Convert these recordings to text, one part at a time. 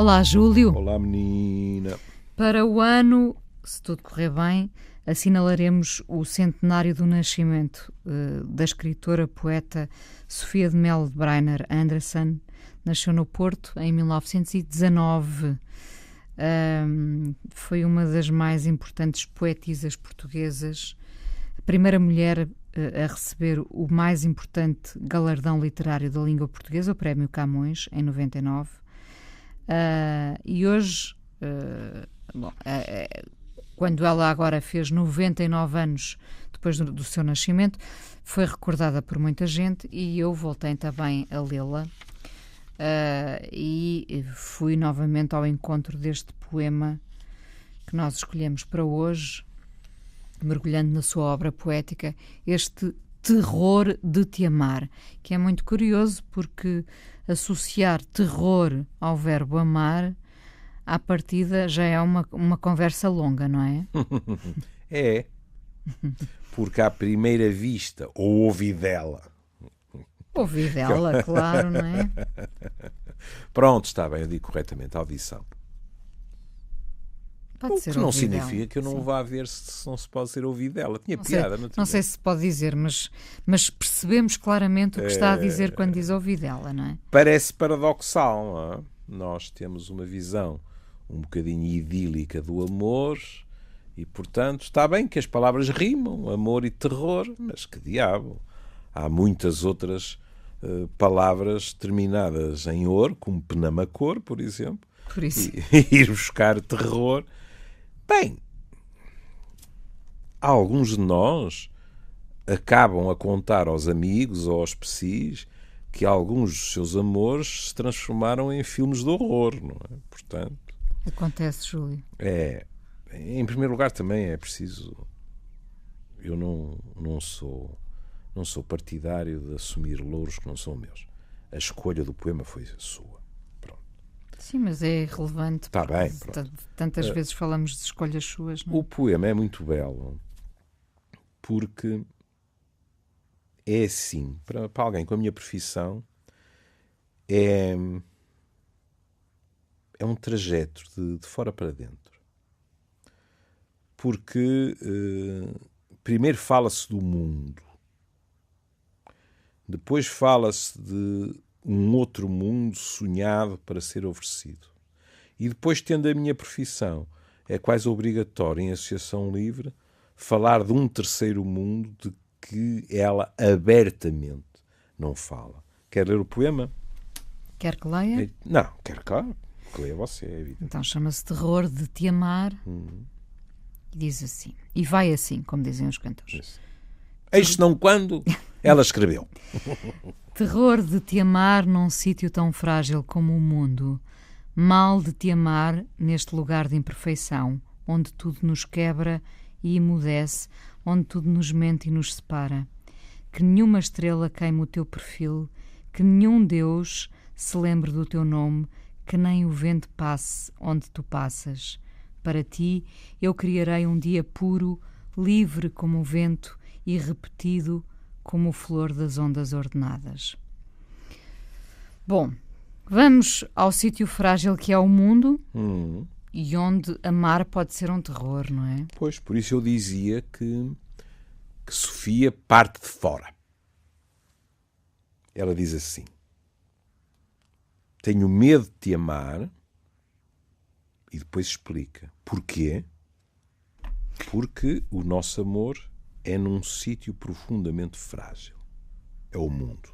Olá, Júlio. Olá, menina. Para o ano, se tudo correr bem, assinalaremos o centenário do nascimento da escritora, poeta Sofia de Melo de Breiner Andersen. Nasceu no Porto em 1919. Foi uma das mais importantes poetisas portuguesas, a primeira mulher a receber o mais importante galardão literário da língua portuguesa, o Prémio Camões, em 99. E hoje, quando ela agora fez 99 anos depois do seu nascimento, foi recordada por muita gente e eu voltei também a lê-la. E fui novamente ao encontro deste poema que nós escolhemos para hoje, mergulhando na sua obra poética, este Terror de Te Amar, que é muito curioso porque associar terror ao verbo amar, à partida já é uma conversa longa, não é? É, porque à primeira vista, ou ouvi dela. Ouvi dela, claro, não é? Pronto, está bem, eu digo corretamente, audição. Pode O ser que não ouvi significa dela, que eu não sim. vá ver se não se pode ser ouvido dela. Tinha Não piada, sei, não tinha? não sei se pode dizer, mas percebemos claramente o que está a dizer quando diz ouvi dela, não é? Parece paradoxal, não é? Nós temos uma visão um bocadinho idílica do amor e, portanto, está bem que as palavras rimam, amor e terror, mas que diabo. Há muitas outras palavras terminadas em or, como penamacor, por exemplo. Por isso. E ir buscar terror. Bem, alguns de nós acabam a contar aos amigos ou aos psis que alguns dos seus amores se transformaram em filmes de horror, não é? Portanto, Acontece, Júlio. em primeiro lugar também é preciso... Eu não sou partidário de assumir louros que não são meus. A escolha do poema foi sua. Pronto. Sim, mas é relevante. Está porque bem, pronto. Tantas vezes falamos de escolhas suas, não é? O poema é muito belo porque é assim, para alguém com a minha profissão, é um trajeto de fora para dentro. Porque primeiro fala-se do mundo, depois fala-se de um outro mundo sonhado para ser oferecido. E depois, tendo a minha profissão, é quase obrigatório em associação livre falar de um terceiro mundo de que ela abertamente não fala. Quer ler o poema? Quer que leia? Não, quero que leia você, é evidente. Então chama-se Terror de Te Amar e diz assim, e vai assim, como dizem os cantores. Isso. Eis não quando ela escreveu. Terror de te amar num sítio tão frágil como o mundo, mal de te amar neste lugar de imperfeição, onde tudo nos quebra e emudece, onde tudo nos mente e nos separa. Que nenhuma estrela queime o teu perfil, que nenhum Deus se lembre do teu nome, que nem o vento passe onde tu passas. Para ti eu criarei um dia puro, livre como o vento e repetido como o flor das ondas ordenadas. Bom, vamos ao sítio frágil que é o mundo e onde amar pode ser um terror, não é? Pois, por isso eu dizia que Sofia parte de fora. Ela diz assim: tenho medo de te amar, e depois explica porquê. Porque o nosso amor é num sítio profundamente frágil. É o mundo.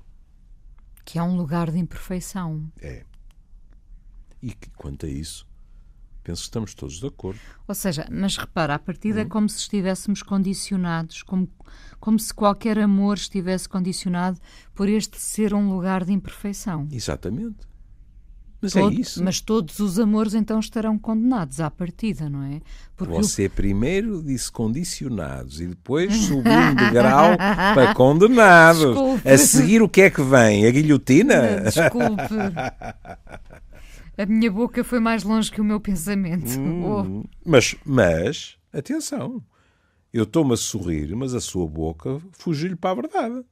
Que é um lugar de imperfeição. É. E que, quanto a isso, penso que estamos todos de acordo. Ou seja, mas repara, a partida é como se estivéssemos condicionados, como se qualquer amor estivesse condicionado por este ser um lugar de imperfeição. Exatamente. Mas é isso. Mas todos os amores então estarão condenados à partida, não é? Porque você primeiro disse condicionados e depois subiu um degrau para condenados. Desculpe. A seguir o que é que vem? A guilhotina? Desculpe. A minha boca foi mais longe que o meu pensamento. Mas, atenção, eu estou-me a sorrir, mas a sua boca fugiu-lhe para a verdade.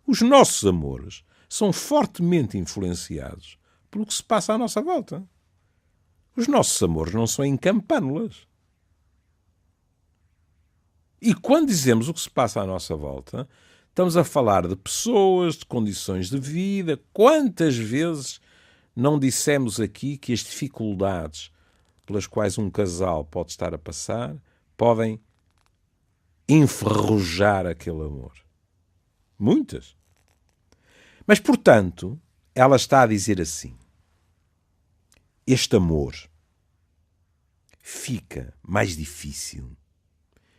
Os nossos amores são fortemente influenciados pelo que se passa à nossa volta. Os nossos amores não são em campânulas. E quando dizemos o que se passa à nossa volta, estamos a falar de pessoas, de condições de vida. Quantas vezes não dissemos aqui que as dificuldades pelas quais um casal pode estar a passar podem enferrujar aquele amor? Muitas. Mas, portanto, ela está a dizer assim: este amor fica mais difícil,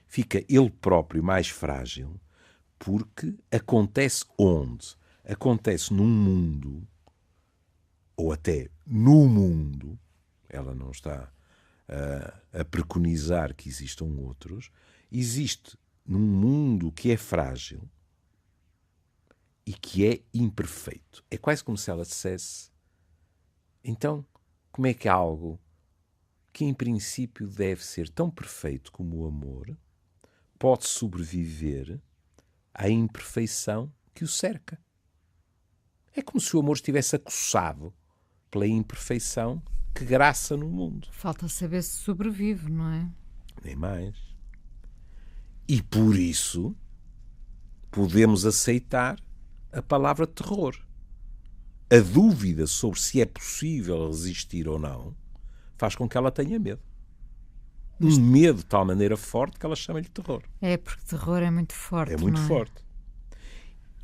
fica ele próprio mais frágil, porque acontece onde? Acontece num mundo, ou até no mundo, ela não está a preconizar que existam outros, existe num mundo que é frágil e que é imperfeito. É quase como se ela dissesse: então, como é que algo que em princípio deve ser tão perfeito como o amor pode sobreviver à imperfeição que o cerca? É como se o amor estivesse acossado pela imperfeição que graça no mundo. Falta saber se sobrevive, não é? Nem mais. E por isso podemos aceitar a palavra terror. A dúvida sobre se é possível resistir ou não faz com que ela tenha medo. Um medo de tal maneira forte que ela chama-lhe terror. É, porque terror é muito forte. É muito não é? forte.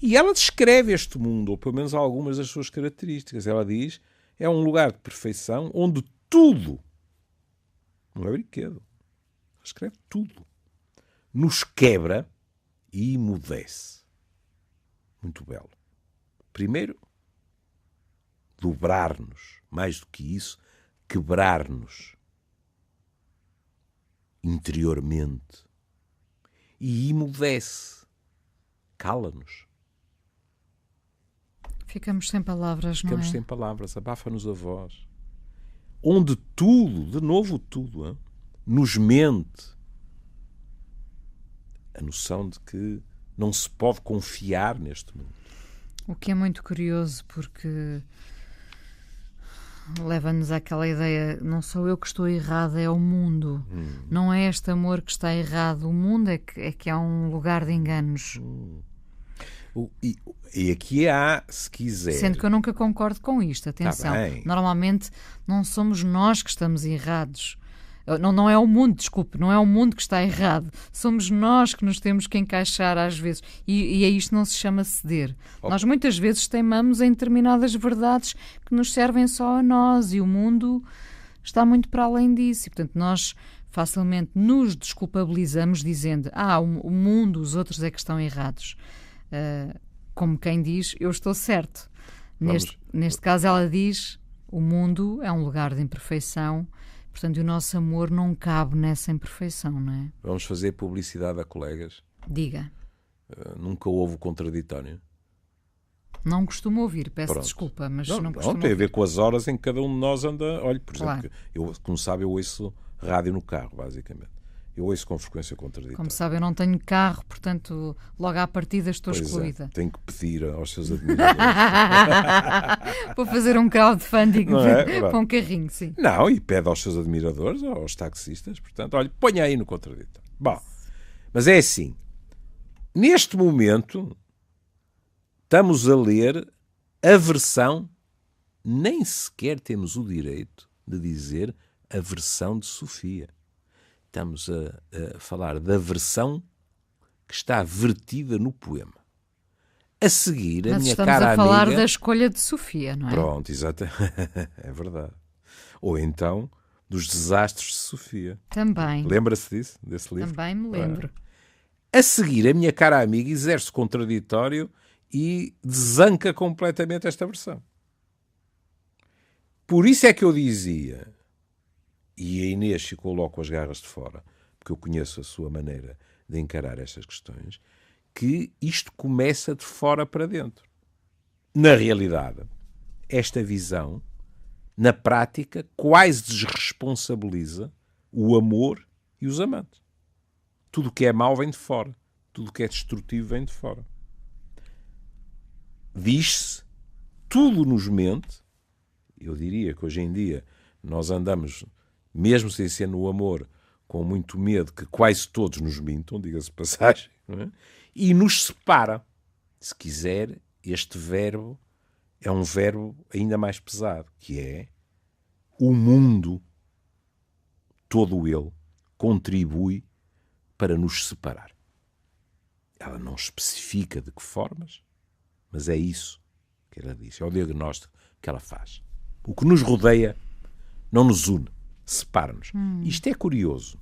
E ela descreve este mundo, ou pelo menos algumas das suas características. Ela diz: é um lugar de perfeição onde tudo, não é brinquedo, ela escreve tudo, nos quebra e emudece. Muito belo. Primeiro, dobrar-nos. Mais do que isso, quebrar-nos interiormente. E emudece. Cala-nos. Ficamos sem palavras, não é? Ficamos sem palavras. Abafa-nos a voz. Onde tudo, de novo tudo, hein, nos mente a noção de que não se pode confiar neste mundo. O que é muito curioso, porque leva-nos àquela ideia: não sou eu que estou errada, é o mundo. Não é este amor que está errado. O mundo é que é um lugar de enganos. E aqui há, se quiser... Sendo que eu nunca concordo com isto. Atenção. Normalmente não somos nós que estamos errados. Não é o mundo, desculpe, não é o mundo que está errado. Somos nós que nos temos que encaixar às vezes. E a isto não se chama ceder. Nós muitas vezes teimamos em determinadas verdades que nos servem só a nós, e o mundo está muito para além disso. E, portanto, nós facilmente nos desculpabilizamos dizendo: o mundo, os outros é que estão errados. Como quem diz: eu estou certo. Neste caso ela diz: o mundo é um lugar de imperfeição. Portanto, o nosso amor não cabe nessa imperfeição, não é? Vamos fazer publicidade a colegas. Diga. Nunca houve o contraditório. Não costumo ouvir, peço desculpa, mas não costumo Não, tem a ver ouvir. com as horas em que cada um de nós anda... Olha, por Claro. exemplo, como sabe, eu ouço rádio no carro, basicamente. Eu ouço com frequência contraditória. Como sabe, eu não tenho carro, portanto, logo à partida estou excluída. Tenho que pedir aos seus admiradores. Vou fazer um crowdfunding com um carrinho, sim. Não, e pede aos seus admiradores, aos taxistas, portanto, olha, ponha aí no contraditório. Bom, mas é assim, neste momento estamos a ler a versão, nem sequer temos o direito de dizer a versão de Sofia. Estamos a falar da versão que está vertida no poema. A seguir, a minha cara amiga... Mas estamos a falar da escolha de Sofia, não é? Pronto, exato. É verdade. Ou então, dos desastres de Sofia. Também. Lembra-se disso, desse livro? Também me lembro. A seguir, a minha cara amiga exerce contraditório e desanca completamente esta versão. Por isso é que eu dizia... E a Inês ficou logo com as garras de fora, porque eu conheço a sua maneira de encarar estas questões, que isto começa de fora para dentro. Na realidade, esta visão, na prática, quase desresponsabiliza o amor e os amantes. Tudo o que é mau vem de fora. Tudo o que é destrutivo vem de fora. Diz-se, tudo nos mente. Eu diria que hoje em dia Nós andamos, mesmo sem ser no amor, com muito medo que quase todos nos mintam, diga-se de passagem, não é? E nos separa. Se quiser, este verbo é um verbo ainda mais pesado, que é o mundo, todo ele, contribui para nos separar. Ela não especifica de que formas, mas é isso que ela diz, é o diagnóstico que ela faz. O que nos rodeia não nos une, separa-nos. Isto é curioso,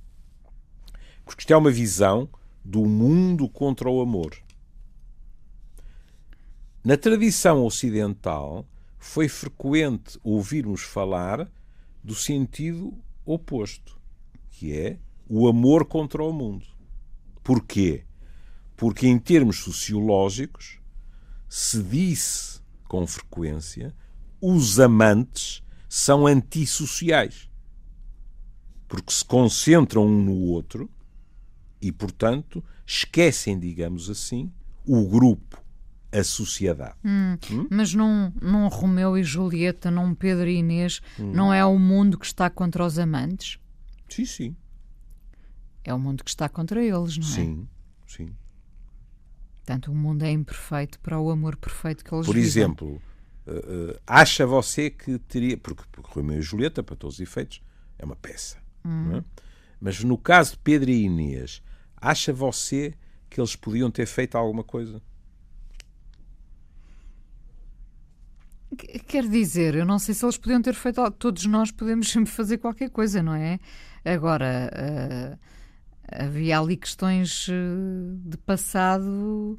porque isto é uma visão do mundo contra o amor. Na tradição ocidental, foi frequente ouvirmos falar do sentido oposto, que é o amor contra o mundo. Porquê? Porque, em termos sociológicos, se disse com frequência, os amantes são antissociais, porque se concentram um no outro e, portanto, esquecem, digamos assim, o grupo, a sociedade. Mas num Romeu e Julieta, num Pedro e Inês, não é o mundo que está contra os amantes? Sim, sim. É o mundo que está contra eles, não é? Sim, sim. Portanto, o mundo é imperfeito para o amor perfeito que eles Por vivem. exemplo, acha você que teria... Porque Romeu e Julieta, para todos os efeitos, é uma peça. Não é? Mas no caso de Pedro e Inês, acha você que eles podiam ter feito alguma coisa? Quer dizer, eu não sei se eles podiam ter feito algo. Todos nós podemos sempre fazer qualquer coisa, não é? Agora, havia ali questões de passado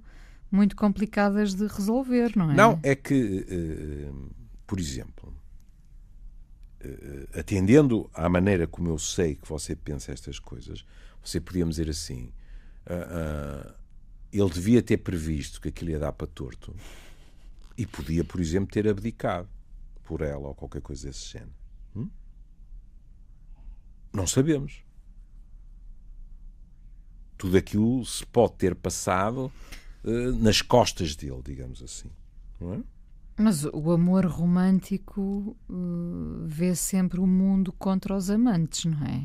muito complicadas de resolver, não é? Não, é que, por exemplo, atendendo à maneira como eu sei que você pensa estas coisas, você podíamos dizer assim, ele devia ter previsto que aquilo ia dar para torto e podia, por exemplo, ter abdicado por ela ou qualquer coisa desse género. Não sabemos. Tudo aquilo se pode ter passado nas costas dele, digamos assim. Não é? Mas o amor romântico vê sempre o mundo contra os amantes, não é?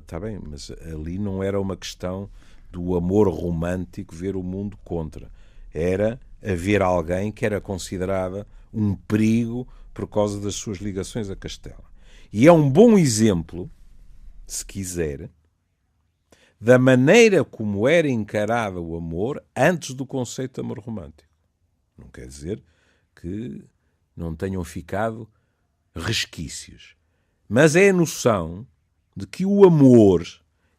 Tá bem, mas ali não era uma questão do amor romântico ver o mundo contra. Era haver alguém que era considerada um perigo por causa das suas ligações a Castela. E é um bom exemplo, se quiser, da maneira como era encarado o amor antes do conceito de amor romântico. Não quer dizer que não tenham ficado resquícios. Mas é a noção de que o amor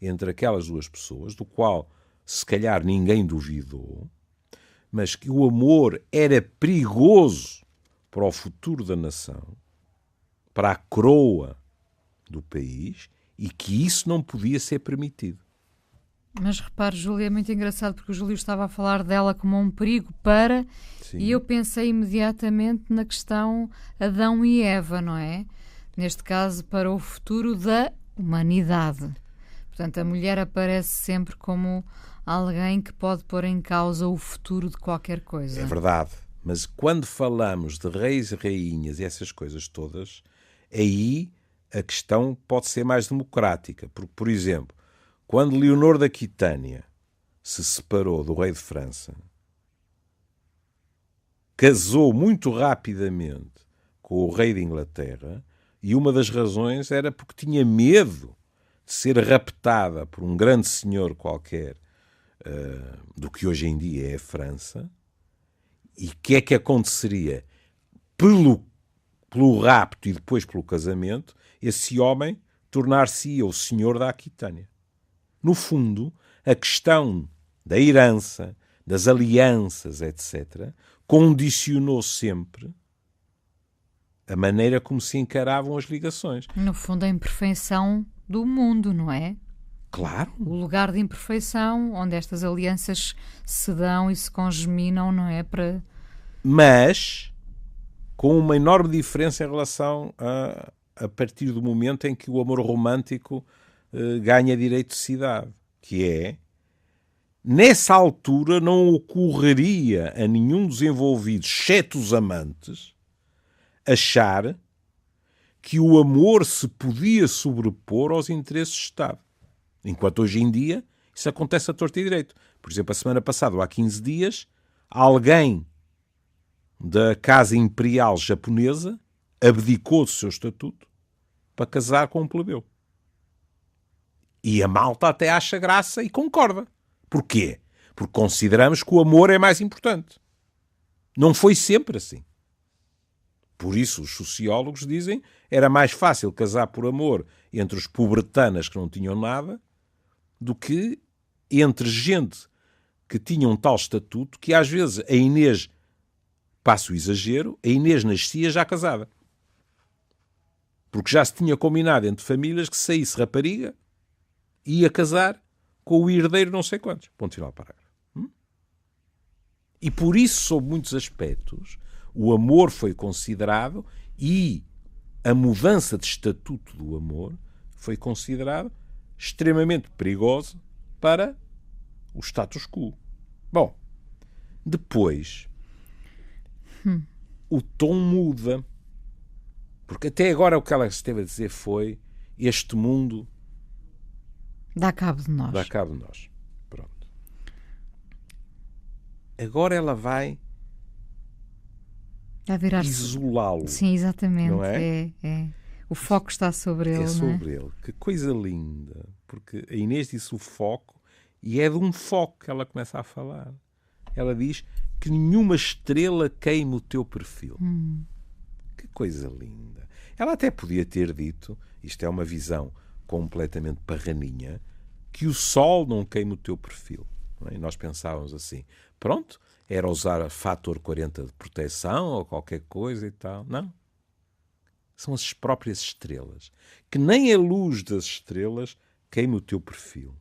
entre aquelas duas pessoas, do qual se calhar ninguém duvidou, mas que o amor era perigoso para o futuro da nação, para a coroa do país, e que isso não podia ser permitido. Mas repare, Júlio, é muito engraçado porque o Júlio estava a falar dela como um perigo para... Sim. E eu pensei imediatamente na questão Adão e Eva, não é? Neste caso, para o futuro da humanidade. Portanto, a mulher aparece sempre como alguém que pode pôr em causa o futuro de qualquer coisa. É verdade. Mas quando falamos de reis e rainhas e essas coisas todas, aí a questão pode ser mais democrática. Porque, por exemplo, quando Leonor da Aquitânia se separou do rei de França, casou muito rapidamente com o rei de Inglaterra, e uma das razões era porque tinha medo de ser raptada por um grande senhor qualquer do que hoje em dia é a França. E o que é que aconteceria? Pelo rapto e depois pelo casamento, esse homem tornar-se-ia o senhor da Aquitânia. No fundo, a questão da herança, das alianças, etc., condicionou sempre a maneira como se encaravam as ligações. No fundo, a imperfeição do mundo, não é? Claro. O lugar de imperfeição, onde estas alianças se dão e se congeminam, não é? Mas com uma enorme diferença em relação a partir do momento em que o amor romântico ganha direito de cidade, que é, nessa altura não ocorreria a nenhum dos envolvidos, exceto os amantes, achar que o amor se podia sobrepor aos interesses de Estado. Enquanto hoje em dia isso acontece a torto e direito. Por exemplo, a semana passada, ou há 15 dias, alguém da Casa Imperial Japonesa abdicou do seu estatuto para casar com um plebeu. E a malta até acha graça e concorda. Porquê? Porque consideramos que o amor é mais importante. Não foi sempre assim. Por isso, os sociólogos dizem que era mais fácil casar por amor entre os pobretanas que não tinham nada do que entre gente que tinha um tal estatuto que, às vezes, a Inês, passo o exagero, a Inês nascia já casada. Porque já se tinha combinado entre famílias que saísse rapariga e ia casar com o herdeiro não sei quantos. Ponto final parágrafo. E por isso, sob muitos aspectos, o amor foi considerado e a mudança de estatuto do amor foi considerado extremamente perigoso para o status quo. Bom, depois o tom muda. Porque até agora o que ela esteve a dizer foi: este mundo dá cabo de nós. dá cabo de nós. Pronto. Agora ela vai isolá-lo. Sim, exatamente. Não é? É. O foco está sobre ele. É sobre não é? ele. Que coisa linda. Porque a Inês disse o foco e é de um foco que ela começa a falar. Ela diz que nenhuma estrela queime o teu perfil. Que coisa linda. Ela até podia ter dito, isto é uma visão completamente parraninha, que o sol não queime o teu perfil. Não é? E nós pensávamos assim, pronto, era usar fator 40 de proteção ou qualquer coisa e tal. Não. São as próprias estrelas. Que nem a luz das estrelas queime o teu perfil.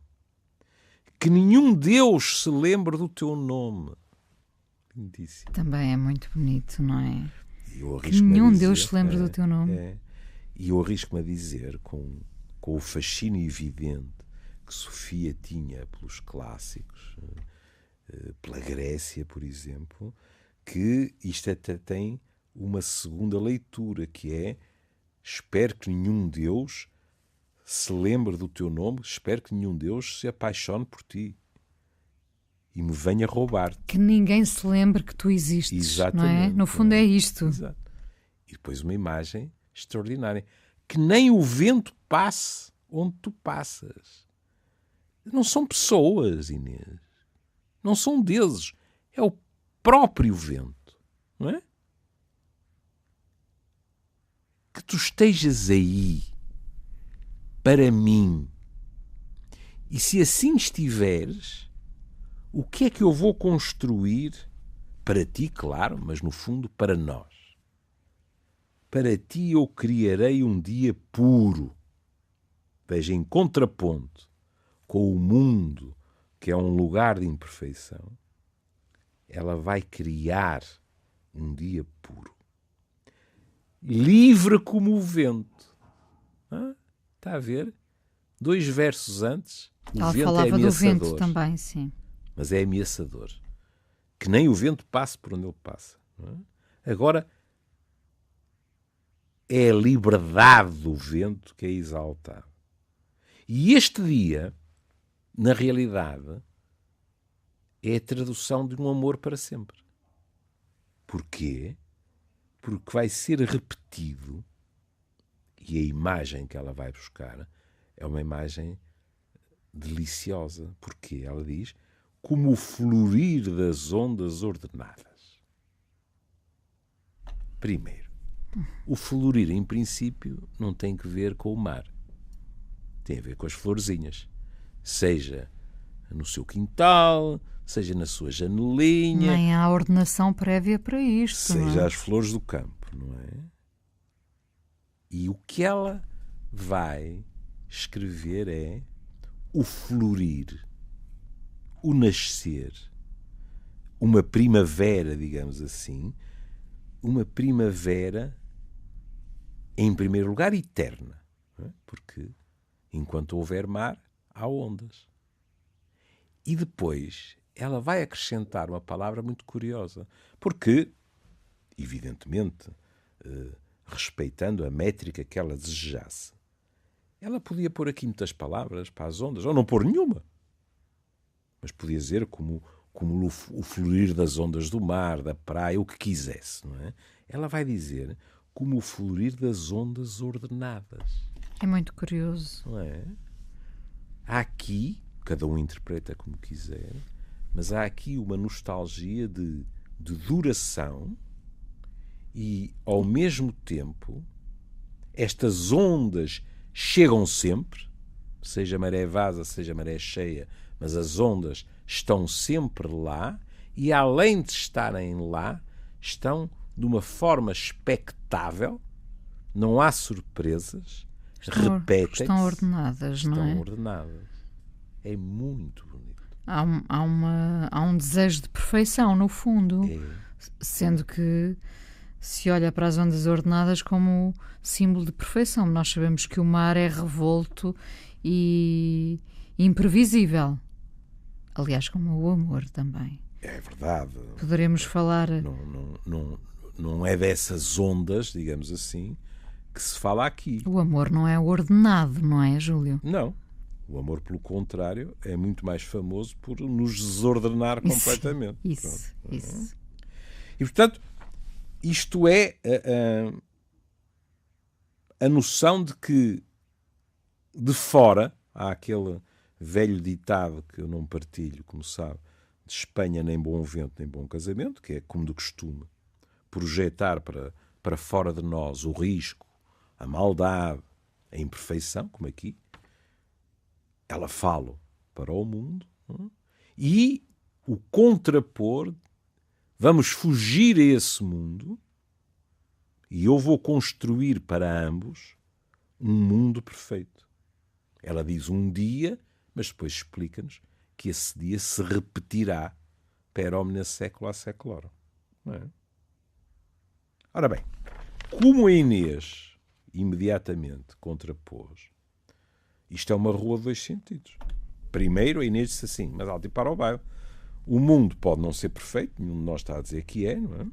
Que nenhum Deus se lembre do teu nome. Lindíssimo. Também é muito bonito, não é? Que nenhum Deus se lembre do teu nome. E eu arrisco-me a dizer, com o fascínio evidente que Sofia tinha pelos clássicos, pela Grécia, por exemplo, que isto até tem uma segunda leitura, que é: espero que nenhum Deus se lembre do teu nome, espero que nenhum Deus se apaixone por ti e me venha roubar-te. Que ninguém se lembre que tu existes. Exatamente, não é? No fundo é isto. Exato. E depois uma imagem extraordinária. Que nem o vento passe onde tu passas. Não são pessoas, Inês. Não são deuses. É o próprio vento. Não é? Que tu estejas aí para mim. E se assim estiveres, o que é que eu vou construir para ti, claro, mas no fundo para nós? Para ti eu criarei um dia puro. Veja, em contraponto com o mundo, que é um lugar de imperfeição, ela vai criar um dia puro. Livre como o vento. Está a ver? 2 versos antes, o Ela vento falava é ameaçador. do vento também, sim. Mas é ameaçador. Que nem o vento passe por onde ele passa. Não é? Agora, é a liberdade do vento que é exaltada. E este dia, na realidade, é a tradução de um amor para sempre. Porquê? Porque vai ser repetido, e a imagem que ela vai buscar é uma imagem deliciosa. Porque ela diz: como o florir das ondas ordenadas. Primeiro, o florir, em princípio, não tem que ver com o mar. Tem a ver com as florzinhas. Seja no seu quintal, seja na sua janelinha. Nem há ordenação prévia para isto. Seja não é? as flores do campo, não é? E o que ela vai escrever é o florir, o nascer, uma primavera, digamos assim, uma primavera, em primeiro lugar, eterna, não é? Porque enquanto houver mar, há ondas. E depois ela vai acrescentar uma palavra muito curiosa, porque, evidentemente, respeitando a métrica que ela desejasse, ela podia pôr aqui muitas palavras para as ondas, ou não pôr nenhuma. Mas podia dizer como o fluir das ondas do mar, da praia, o que quisesse, não é? Ela vai dizer como o fluir das ondas ordenadas. É muito curioso. Não é? Há aqui, cada um interpreta como quiser, mas há aqui uma nostalgia de duração e, ao mesmo tempo, estas ondas chegam sempre, seja maré vasa, seja maré cheia, mas as ondas estão sempre lá e, além de estarem lá, estão de uma forma expectável, não há surpresas, repetem-se. Estão ordenadas, não é? Estão ordenadas. É muito bonito. Há um desejo de perfeição, no fundo, É. sendo que se olha para as ondas ordenadas como símbolo de perfeição. Nós sabemos que o mar é revolto e imprevisível. Aliás, como o amor também. É verdade. Poderemos falar... Não é dessas ondas, digamos assim, que se fala aqui. O amor não é ordenado, não é, Júlio? Não. O amor, pelo contrário, é muito mais famoso por nos desordenar completamente. Isso. E, portanto, isto é a noção de que de fora há aquele velho ditado que eu não partilho, como sabe, de Espanha nem bom vento nem bom casamento, que é como de costume projetar para fora de nós o risco, a maldade, a imperfeição, como aqui. Ela fala para o mundo, não é? E o contrapor, vamos fugir a esse mundo e eu vou construir para ambos um mundo perfeito. Ela diz um dia, mas depois explica-nos que esse dia se repetirá per omnia secula seculorum. Não é? Ora bem, como a Inês imediatamente contrapôs, isto é uma rua de dois sentidos. Primeiro, a Inês disse assim, mas alto e para o baile. O mundo pode não ser perfeito, nenhum de nós está a dizer que é, não é?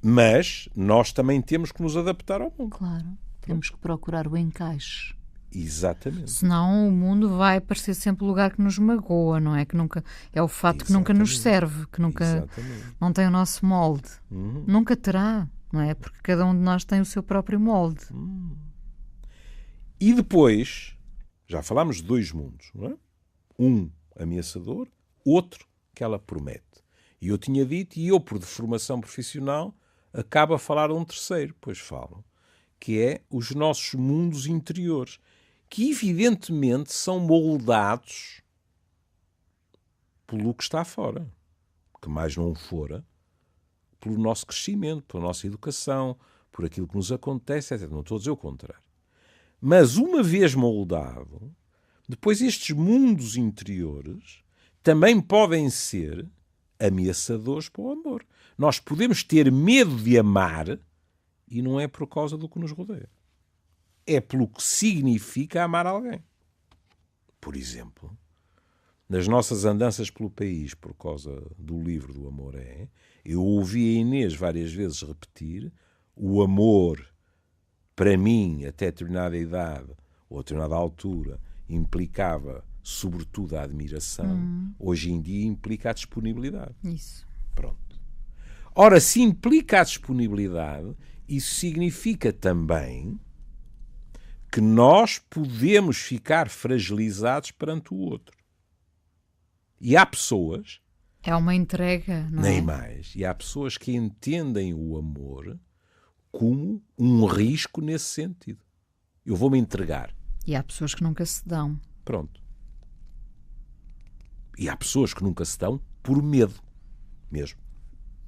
Mas nós também temos que nos adaptar ao mundo. Claro, temos que procurar o encaixe. Exatamente. Senão o mundo vai parecer sempre o lugar que nos magoa, não é? Que nunca, é o fato que nunca nos serve, que nunca não tem o nosso molde. Nunca terá, não é? Porque cada um de nós tem o seu próprio molde. E depois, já falámos de dois mundos, não é? Um ameaçador, outro que ela promete. E eu tinha dito, e eu por deformação profissional, acabo a falar de um terceiro, pois falo, que é os nossos mundos interiores, que evidentemente são moldados pelo que está fora, que mais não fora, pelo nosso crescimento, pela nossa educação, por aquilo que nos acontece, etc. Não estou a dizer o contrário. Mas uma vez moldado, depois estes mundos interiores também podem ser ameaçadores para o amor. Nós podemos ter medo de amar e não é por causa do que nos rodeia. É pelo que significa amar alguém. Por exemplo, nas nossas andanças pelo país, por causa do livro do Amor eu ouvi a Inês várias vezes repetir o amor, para mim, até determinada idade ou a determinada altura, implicava sobretudo a admiração. Hoje em dia implica a disponibilidade. Isso. Pronto. Ora, se implica a disponibilidade, isso significa também que nós podemos ficar fragilizados perante o outro. E há pessoas... É uma entrega, não é? Nem mais. E há pessoas que entendem o amor como um risco nesse sentido. Eu vou-me entregar. E há pessoas que nunca se dão. Pronto. E há pessoas que nunca se dão por medo mesmo.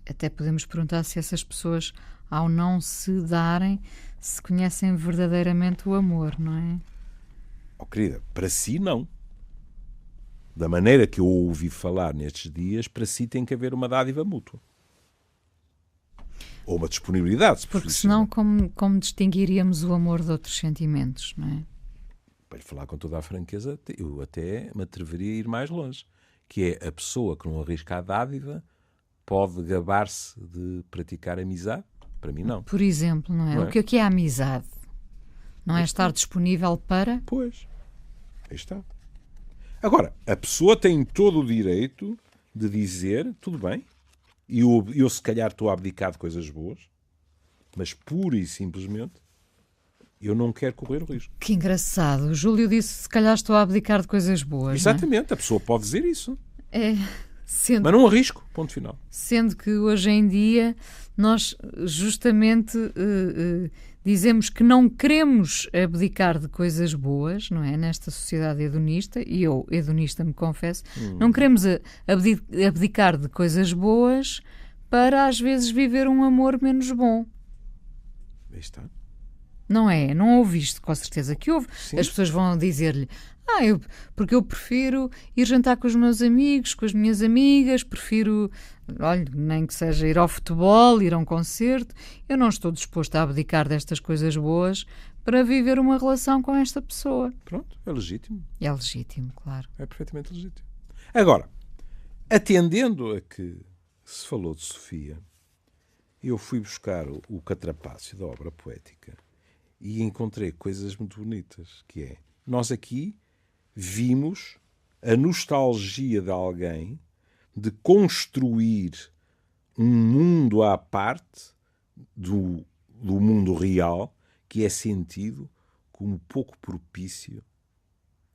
Até podemos perguntar se essas pessoas, ao não se darem, se conhecem verdadeiramente o amor, não é? Oh, querida, para si não. Da maneira que eu ouvi falar nestes dias, para si tem que haver uma dádiva mútua. Ou uma disponibilidade. Porque senão como distinguiríamos o amor de outros sentimentos, não é? Para lhe falar com toda a franqueza, eu até me atreveria a ir mais longe. Que é a pessoa que não arrisca a dádiva pode gabar-se de praticar amizade Para mim, não. Por exemplo, não é? Não é? O que é a amizade? Não é estar disponível para... Pois, aí está. Agora, a pessoa tem todo o direito de dizer, tudo bem, e eu se calhar estou a abdicar de coisas boas, mas pura e simplesmente eu não quero correr o risco. Que engraçado. O Júlio disse, se calhar estou a abdicar de coisas boas. Exatamente, a pessoa pode dizer isso. Sendo, mas não arrisco, ponto final. Sendo que hoje em dia nós justamente dizemos que não queremos abdicar de coisas boas, não é? Nesta sociedade hedonista, e eu, hedonista, me confesso, não queremos abdicar de coisas boas para às vezes viver um amor menos bom. Aí está. Não é? Não ouviste, com certeza que houve. Sim. As pessoas vão dizer-lhe, porque eu prefiro ir jantar com os meus amigos, com as minhas amigas, prefiro, olha, nem que seja ir ao futebol, ir a um concerto. Eu não estou disposto a abdicar destas coisas boas para viver uma relação com esta pessoa. Pronto, é legítimo. É legítimo, claro. É perfeitamente legítimo. Agora, atendendo a que se falou de Sofia, eu fui buscar o Catrapácio da obra poética e encontrei coisas muito bonitas, que é, nós aqui vimos a nostalgia de alguém de construir um mundo à parte do mundo real que é sentido como pouco propício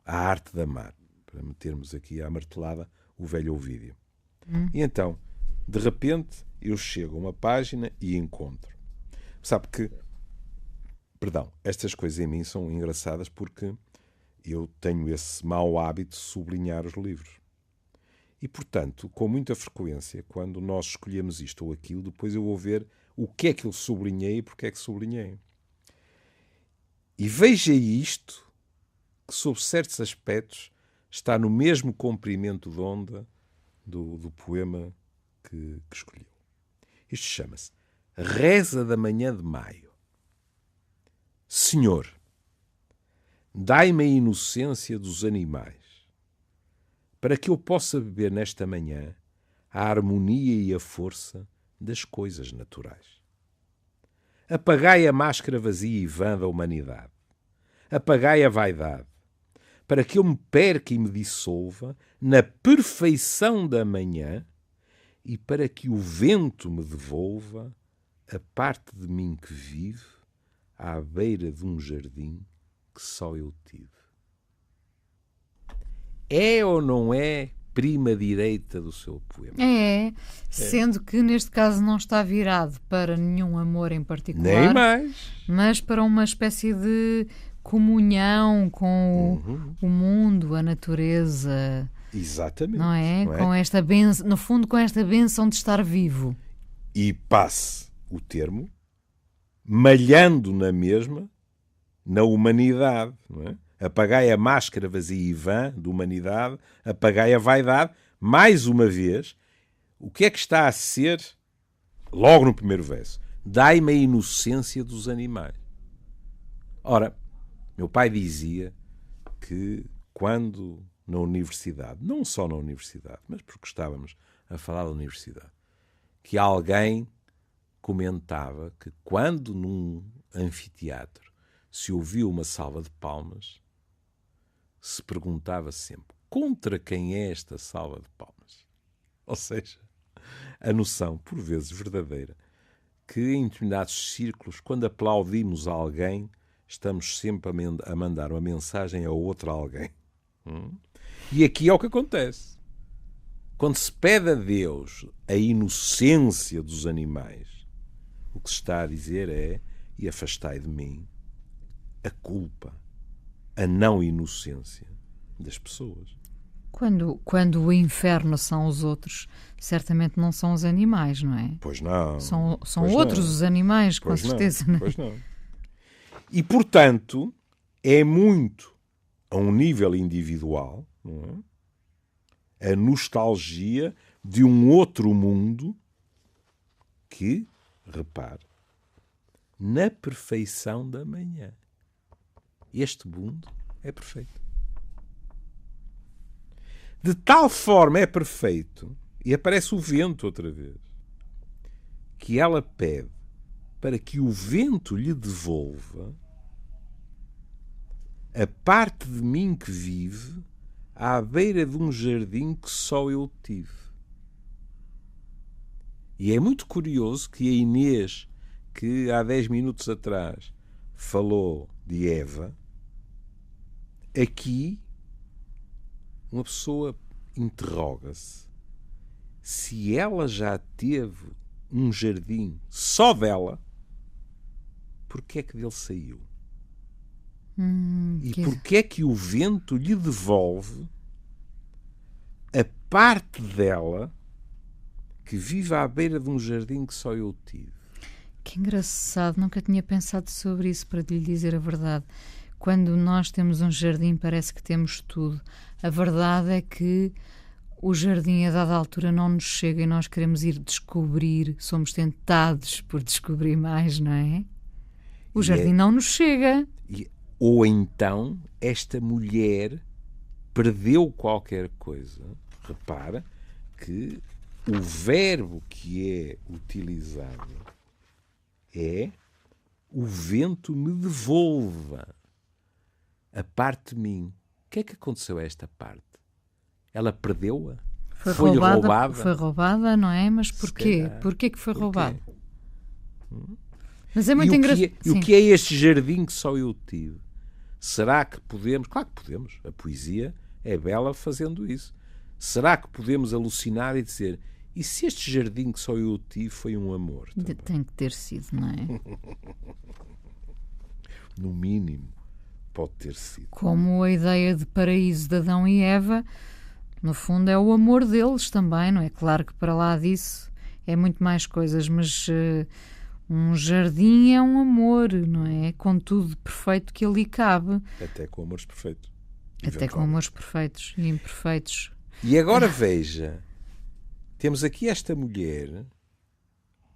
à arte de amar, para metermos aqui à martelada o velho Ovídio. E então, de repente, eu chego a uma página e encontro. Sabe que, estas coisas em mim são engraçadas porque eu tenho esse mau hábito de sublinhar os livros. E, portanto, com muita frequência, quando nós escolhemos isto ou aquilo, depois eu vou ver o que é que eu sublinhei e porque é que sublinhei. E veja isto, que sob certos aspectos está no mesmo comprimento de onda do poema que escolheu. Isto chama-se Reza da Manhã de Maio. Senhor, dai-me a inocência dos animais, para que eu possa beber nesta manhã a harmonia e a força das coisas naturais. Apagai a máscara vazia e vã da humanidade. Apagai a vaidade, para que eu me perca e me dissolva na perfeição da manhã e para que o vento me devolva a parte de mim que vive à beira de um jardim que só eu tive. É ou não é prima direita do seu poema? É, sendo que neste caso não está virado para nenhum amor em particular. Nem mais. Mas para uma espécie de comunhão com o mundo, a natureza. Exatamente. Não é? Com esta benção, no fundo, com esta benção de estar vivo. E passe o termo, malhando na mesma, na humanidade, não é? Apagai a máscara vazia e vã de humanidade, apagai a vaidade. Mais uma vez, o que é que está a ser, logo no primeiro verso? Dai-me a inocência dos animais. Ora, meu pai dizia que quando na universidade, não só na universidade, mas porque estávamos a falar da universidade, que alguém comentava que quando num anfiteatro se ouviu uma salva de palmas, se perguntava sempre contra quem é esta salva de palmas. Ou seja, a noção, por vezes verdadeira, que em determinados círculos, quando aplaudimos alguém, estamos sempre a mandar uma mensagem a outro alguém. E aqui é o que acontece. Quando se pede a Deus a inocência dos animais, o que se está a dizer é: e afastai de mim a culpa, a não inocência das pessoas. Quando o inferno são os outros, certamente não são os animais, não é? Pois não. São pois outros não. os animais, com pois certeza. Não. Pois não. E, portanto, é muito a um nível individual, não é? A nostalgia de um outro mundo que, repare, na perfeição da manhã. Este mundo é perfeito. De tal forma é perfeito, e aparece o vento outra vez, que ela pede para que o vento lhe devolva a parte de mim que vive à beira de um jardim que só eu tive. E é muito curioso que a Inês, que há 10 minutos atrás falou de Eva, aqui uma pessoa interroga-se se ela já teve um jardim só dela, porque é que dele saiu? E porque é que o vento lhe devolve a parte dela que vive à beira de um jardim que só eu tive? Que engraçado, nunca tinha pensado sobre isso, para lhe dizer a verdade. Quando nós temos um jardim parece que temos tudo. A verdade é que o jardim a dada altura não nos chega e nós queremos ir descobrir, somos tentados por descobrir mais, não é? O jardim não nos chega. Ou então esta mulher perdeu qualquer coisa. Repara que o verbo que é utilizado é o vento me devolva a parte de mim. O que é que aconteceu a esta parte? Ela perdeu-a? Foi roubada? Foi roubada, não é? Mas porquê? Porquê que foi roubada? Mas é muito engraçado. E o que é este jardim que só eu tive? Será que podemos... Claro que podemos. A poesia é bela fazendo isso. Será que podemos alucinar e dizer: e se este jardim que só eu tive foi um amor? Também? Tem que ter sido, não é? No mínimo, pode ter sido. Como a ideia de paraíso de Adão e Eva, no fundo é o amor deles também, não é? Claro que para lá disso é muito mais coisas, mas um jardim é um amor, não é? Com tudo perfeito que ali cabe. Até com amores perfeitos. Até com amores perfeitos e imperfeitos. E agora veja, temos aqui esta mulher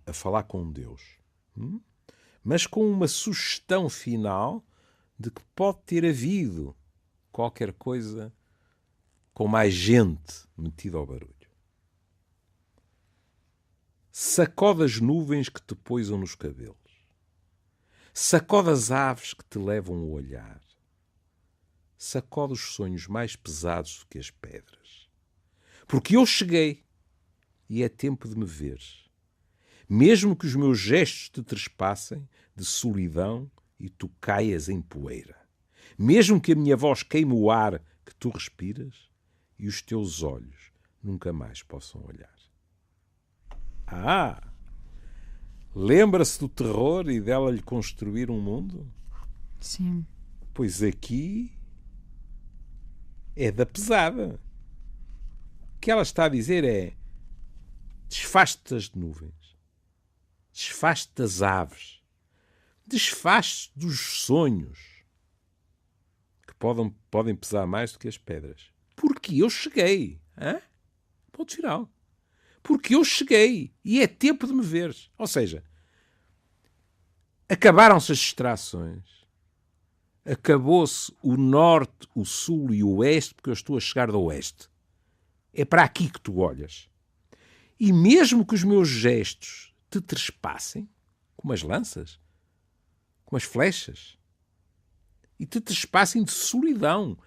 a falar com Deus, mas com uma sugestão final de que pode ter havido qualquer coisa com mais gente metida ao barulho. Sacode as nuvens que te poisam nos cabelos. Sacode as aves que te levam o olhar. Sacode os sonhos mais pesados do que as pedras. Porque eu cheguei e é tempo de me veres. Mesmo que os meus gestos te trespassem de solidão e tu caias em poeira. Mesmo que a minha voz queime o ar que tu respiras e os teus olhos nunca mais possam olhar. Lembra-se do terror e dela lhe construir um mundo? Sim. Pois aqui é da pesada. O que ela está a dizer é: desfaz-te das nuvens, desfaz-te das aves, desfaz-te dos sonhos que podem pesar mais do que as pedras. Porque eu cheguei. Ponto final. Porque eu cheguei e é tempo de me veres. Ou seja, acabaram-se as distrações, acabou-se o norte, o sul e o oeste, porque eu estou a chegar do oeste. É para aqui que tu olhas. E mesmo que os meus gestos te trespassem, como as lanças, como as flechas, e te trespassem de solidão,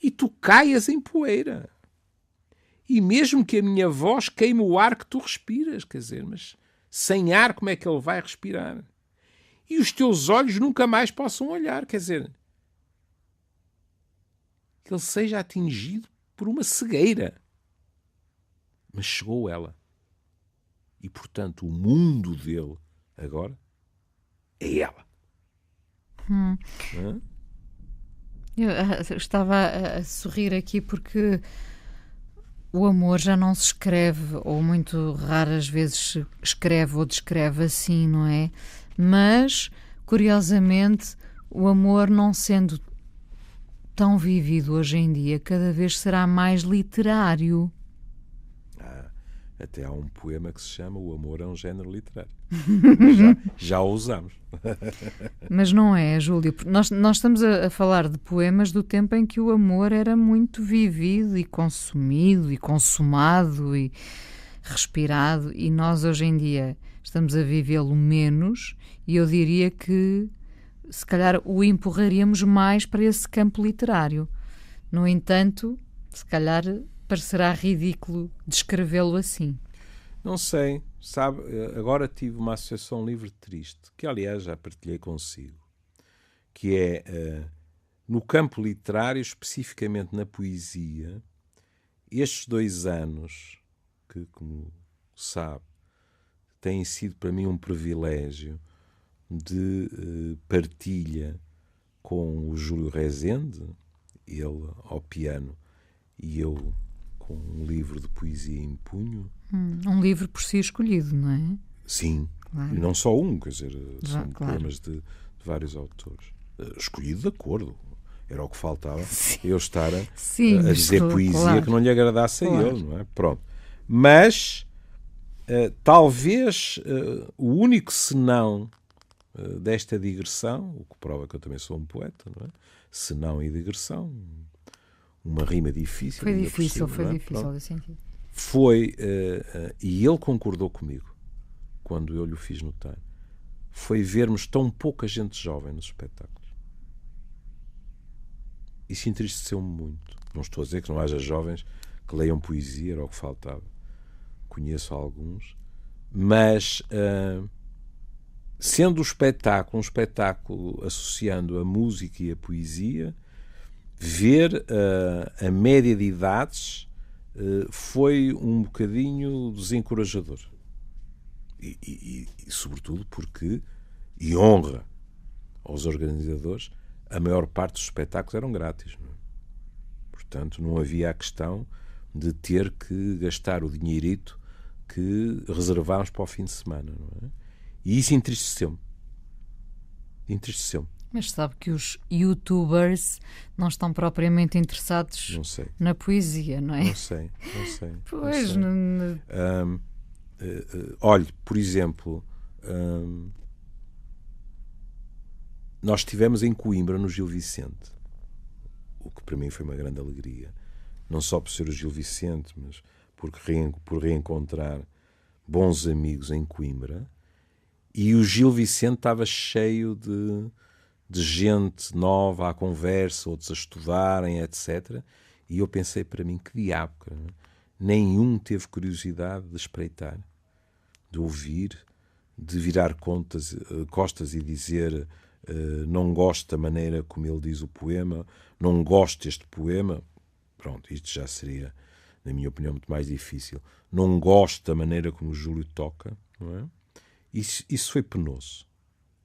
e tu caias em poeira. E mesmo que a minha voz queime o ar que tu respiras, quer dizer, mas sem ar como é que ele vai respirar? E os teus olhos nunca mais possam olhar, quer dizer, que ele seja atingido por uma cegueira. Mas chegou ela. E, portanto, o mundo dele agora é ela. Eu estava a sorrir aqui porque o amor já não se escreve, ou muito raras vezes se escreve ou descreve assim, não é? Mas, curiosamente, o amor, não sendo tão vivido hoje em dia, cada vez será mais literário. Até há um poema que se chama O Amor é um Género Literário. já o usamos. Mas não é, Júlio. Nós estamos a falar de poemas do tempo em que o amor era muito vivido e consumido e consumado e respirado, e nós hoje em dia estamos a vivê-lo menos, e eu diria que se calhar o empurraríamos mais para esse campo literário. No entanto, se calhar parecerá ridículo descrevê-lo assim. Não sei, sabe, agora tive uma associação livre triste, que aliás já partilhei consigo, que é, no campo literário, especificamente na poesia, estes 2 anos, que, como sabe, têm sido para mim um privilégio de partilha com o Júlio Rezende, ele ao piano e eu com um livro de poesia em punho. Um livro por si escolhido, não é? Sim, claro. E não só um, quer dizer, são claro. poemas de vários autores. Escolhido de acordo, era o que faltava, Sim. eu estar a Sim, dizer poesia claro. que não lhe agradasse Claro. a ele, não é? Pronto. Mas talvez o único senão desta digressão, o que prova que eu também sou um poeta, não é? Senão e digressão, uma rima difícil. Foi difícil, possível, foi difícil de sentir. Foi, e ele concordou comigo, quando eu lhe o fiz notar, foi vermos tão pouca gente jovem nos espetáculos. Isso entristeceu-me muito. Não estou a dizer que não haja jovens que leiam poesia, era o que faltava. Conheço alguns. Mas, sendo o espetáculo um espetáculo associando a música e a poesia, ver a média de idades foi um bocadinho desencorajador. E sobretudo porque, e honra aos organizadores, a maior parte dos espetáculos eram grátis. Não é? Portanto, não havia a questão de ter que gastar o dinheirito que reservámos para o fim de semana. Não é? E isso entristeceu-me. Entristeceu-me. Mas sabe que os youtubers não estão propriamente interessados Não sei. na poesia, não é? Não sei. Pois, não sei. Olhe, por exemplo, nós estivemos em Coimbra no Gil Vicente, o que para mim foi uma grande alegria, não só por ser o Gil Vicente, mas por reencontrar bons amigos em Coimbra. E o Gil Vicente estava cheio de gente nova à conversa, outros a estudarem, etc. E eu pensei para mim, que diabo, cara, nenhum teve curiosidade de espreitar, de ouvir, de virar costas e dizer não gosto da maneira como ele diz o poema, não gosto deste poema. Pronto, isto já seria, na minha opinião, muito mais difícil. Não gosto da maneira como o Júlio toca, não é? Isso foi penoso.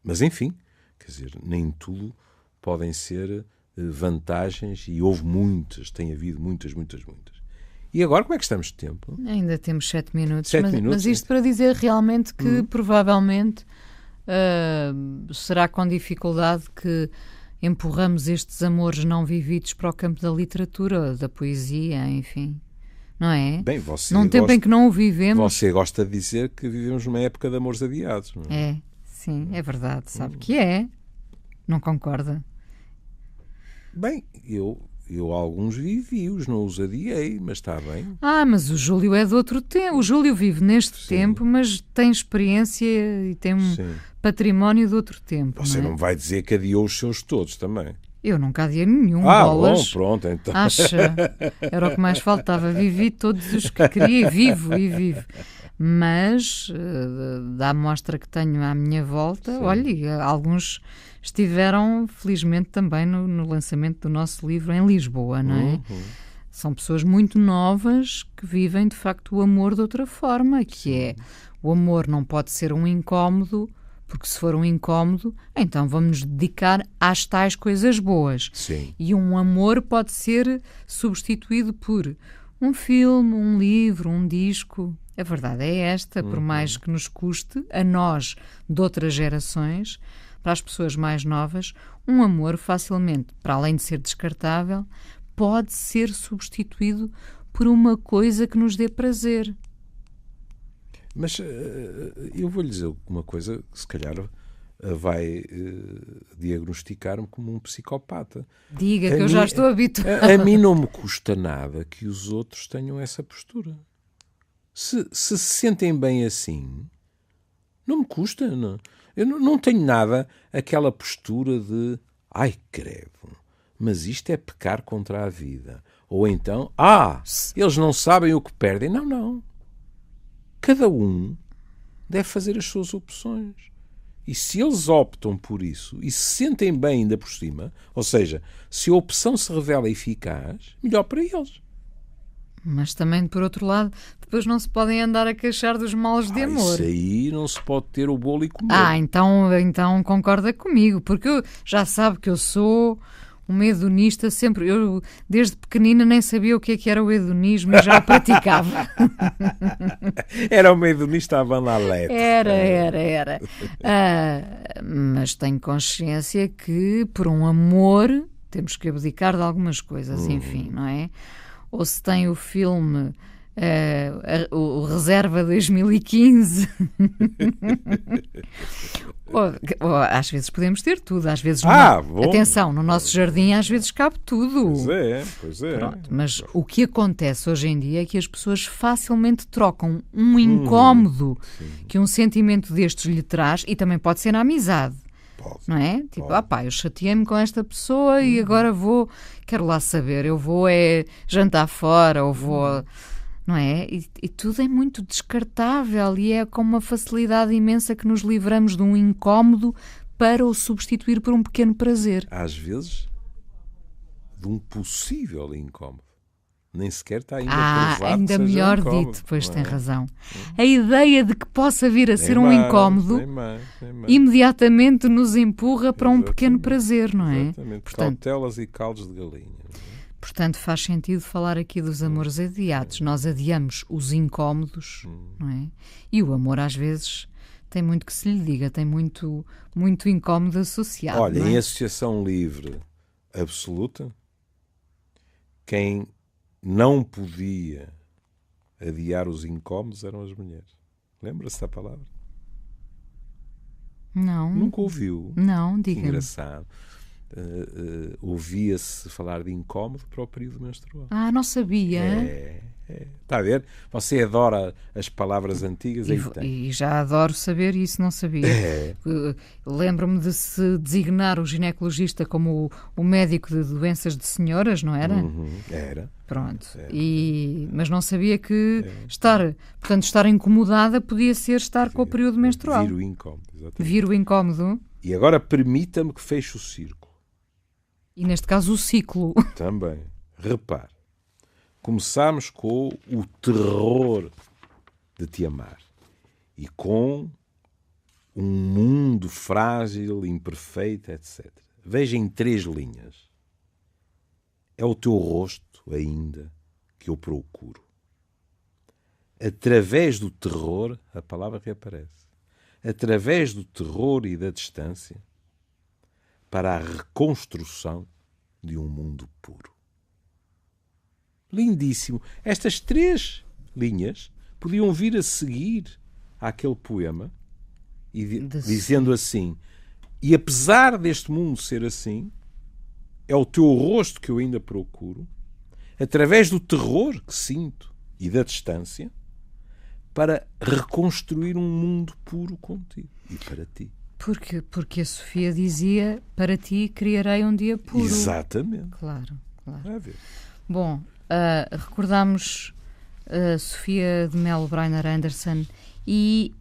Mas, enfim, quer dizer, nem tudo podem ser vantagens, e houve muitas, tem havido muitas. E agora como é que estamos de tempo? Ainda temos 7 minutos. 7 minutos, mas isto para dizer realmente que provavelmente será com dificuldade que empurramos estes amores não vividos para o campo da literatura, da poesia, enfim. Não é? Bem, você num tempo em que não o vivemos. Você gosta de dizer que vivemos numa época de amores adiados, não é? Sim, é verdade, sabe que é. Não concorda? Bem, eu alguns vivi-os, não os adiei, mas está bem. Mas o Júlio é de outro tempo. O Júlio vive neste tempo, mas tem experiência e tem um património de outro tempo. Você não não vai dizer que adiou os seus todos também. Eu nunca adiei nenhum, bolas. Bom, pronto, então. Acha? Era o que mais faltava. Vivi todos os que queria e vivo. Mas, da amostra que tenho à minha volta, olha, alguns estiveram, felizmente, também no lançamento do nosso livro em Lisboa, não é? São pessoas muito novas que vivem, de facto, o amor de outra forma, que é, o amor não pode ser um incómodo, porque se for um incómodo, então vamos nos dedicar às tais coisas boas. Sim. E um amor pode ser substituído por um filme, um livro, um disco. A verdade é esta, por mais que nos custe, a nós de outras gerações, para as pessoas mais novas, um amor facilmente, para além de ser descartável, pode ser substituído por uma coisa que nos dê prazer. Mas eu vou-lhe dizer uma coisa que se calhar vai diagnosticar-me como um psicopata. Diga, que eu já estou habituada. A mim não me custa nada que os outros tenham essa postura. Se sentem bem assim, custa. Não. Eu não tenho nada aquela postura de ai, credo, mas isto é pecar contra a vida. Ou então, eles não sabem o que perdem. Não. Cada um deve fazer as suas opções. E se eles optam por isso e se sentem bem ainda por cima, ou seja, se a opção se revela eficaz, melhor para eles. Mas também, por outro lado, depois não se podem andar a queixar dos males de amor. Isso aí não se pode ter o bolo e comer. Então concorda comigo, porque eu já sabe que eu sou um hedonista sempre. Eu, desde pequenina, nem sabia o que era o hedonismo e já o praticava. Era uma hedonista à banalete. Era. Mas tenho consciência que, por um amor, temos que abdicar de algumas coisas, enfim, não é? Ou se tem o filme o Reserva 2015. ou às vezes podemos ter tudo, às vezes não. Atenção, no nosso jardim às vezes cabe tudo. Pois é. Pronto, mas o que acontece hoje em dia é que as pessoas facilmente trocam um incómodo que um sentimento destes lhe traz, e também pode ser na amizade. Não é? Tipo, eu chateei-me com esta pessoa e agora quero lá saber, eu vou jantar fora, ou vou... Não é? E tudo é muito descartável e é com uma facilidade imensa que nos livramos de um incómodo para o substituir por um pequeno prazer. Às vezes, de um possível incómodo. Nem sequer está ainda provado. Ainda melhor dito, pois tem razão. A ideia de que possa vir a ser um incómodo imediatamente nos empurra para um pequeno prazer, não é? Exatamente. Portanto, cautelas e caldos de galinha. Portanto, faz sentido falar aqui dos amores adiados. Nós adiamos os incómodos, não é? E o amor, às vezes, tem muito que se lhe diga, tem muito incómodo associado. Olha, não é? Em associação livre absoluta, quem não podia adiar os incómodos eram as mulheres. Lembra-se da palavra? Não. Nunca ouviu? Não, diga-me. Engraçado. Ouvia-se falar de incómodo para o período menstrual. Não sabia. Está a ver? Você adora as palavras antigas e já adoro saber isso, não sabia. Lembro-me de se designar o ginecologista como o médico de doenças de senhoras, não era? Era. Pronto. Mas não sabia que estar incomodada podia ser estar com o período menstrual. Vir o incómodo, exatamente. Vir o incómodo. E agora permita-me que feche o círculo. E neste caso o ciclo. Também. Repare. Começámos com o terror de te amar. E com um mundo frágil, imperfeito, etc. Veja em 3 linhas. É o teu rosto ainda que eu procuro. Através do terror, a palavra reaparece. Através do terror e da distância, para a reconstrução de um mundo puro. Lindíssimo. Estas 3 linhas podiam vir a seguir àquele poema, dizendo assim: e apesar deste mundo ser assim, é o teu rosto que eu ainda procuro, através do terror que sinto e da distância, para reconstruir um mundo puro contigo e para ti. Porque a Sofia dizia: para ti criarei um dia puro. Exatamente. Claro. Vai ver. Bom, recordamos a Sofia de Mello Briner Anderson e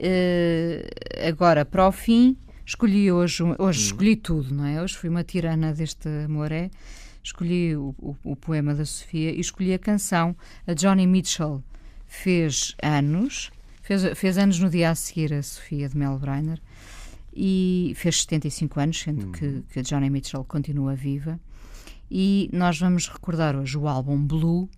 agora, para o fim, escolhi hoje escolhi tudo, não é? Hoje fui uma tirana deste amoré. Escolhi o poema da Sofia e escolhi a canção. A Joni Mitchell fez anos no dia a seguir a Sofia de Mello Briner e fez 75 anos, sendo que a Joni Mitchell continua viva. E nós vamos recordar hoje o álbum Blue,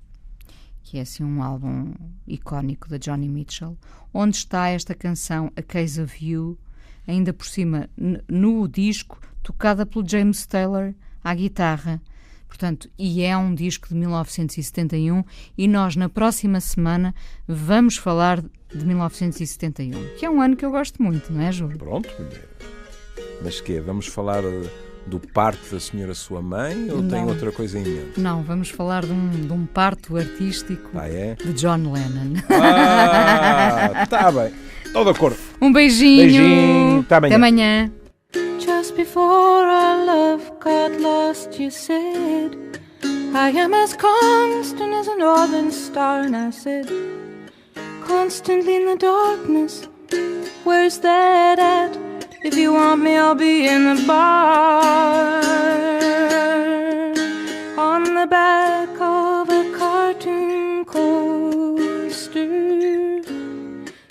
que é assim um álbum icónico da Joni Mitchell, onde está esta canção A Case of You, ainda por cima no disco, tocada pelo James Taylor à guitarra. Portanto, e é um disco de 1971 e nós na próxima semana vamos falar de 1971, que é um ano que eu gosto muito, não é, Júlio? Pronto, mulher. Mas que vamos falar do parto da senhora sua mãe ou tem outra coisa em mente? Não, vamos falar de um parto artístico de John Lennon. Está bem. Estou de acordo. Um beijinho. Beijinho. Até amanhã. Até amanhã. Just before our love got lost, you said, I am as constant as a northern star. And I said, constantly in the darkness, where's that at? If you want me, I'll be in the bar. On the back of a cartoon coaster,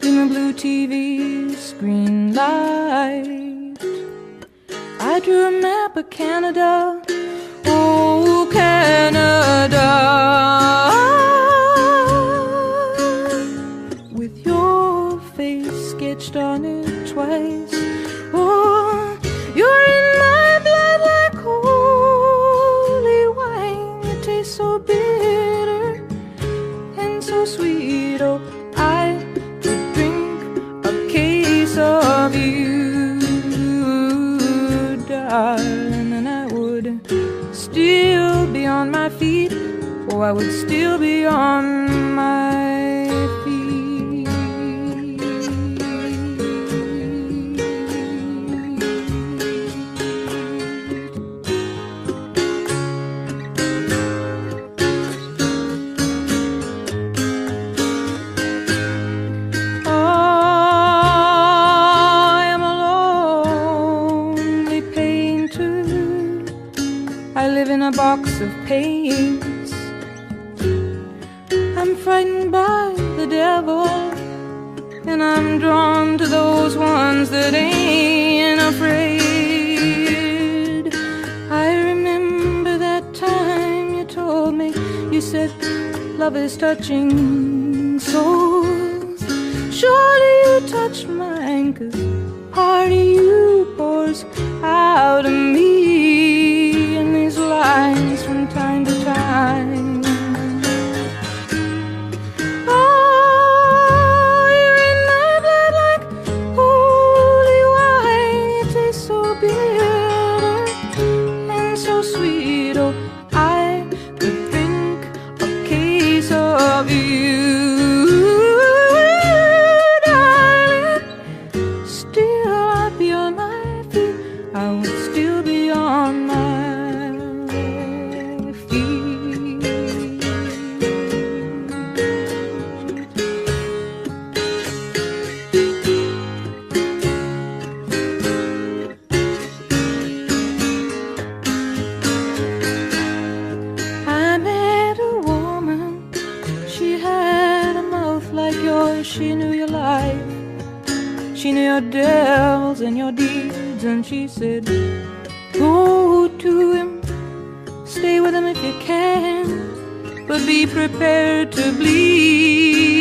in the blue TV screen light, I drew a map of Canada. Oh, Canada, with your face sketched on it twice. Oh, you're in my blood like holy wine. You taste so bitter and so sweet. Oh, I could drink a case of you, darling, and I would still be on my feet. Oh, I would still be on my feet. I am a lonely painter. I live in a box of paints. I'm frightened by the devil, and I'm drawn to those ones that ain't afraid. I remember that time you told me, you said, love is touching souls. Surely you touched mine, 'cause part of you pours out of me in these lines from time to time. Oh, you're in my blood like holy wine. You taste so bitter and so sweet. Oh, I could drink a case of you, darling. Still I'd be on my feet. I would still be on my feet. I met a woman, she had a mouth like yours. She knew your life, she knew your devils and your deeds. And she said, go to him, stay with him if you can, but be prepared to bleed.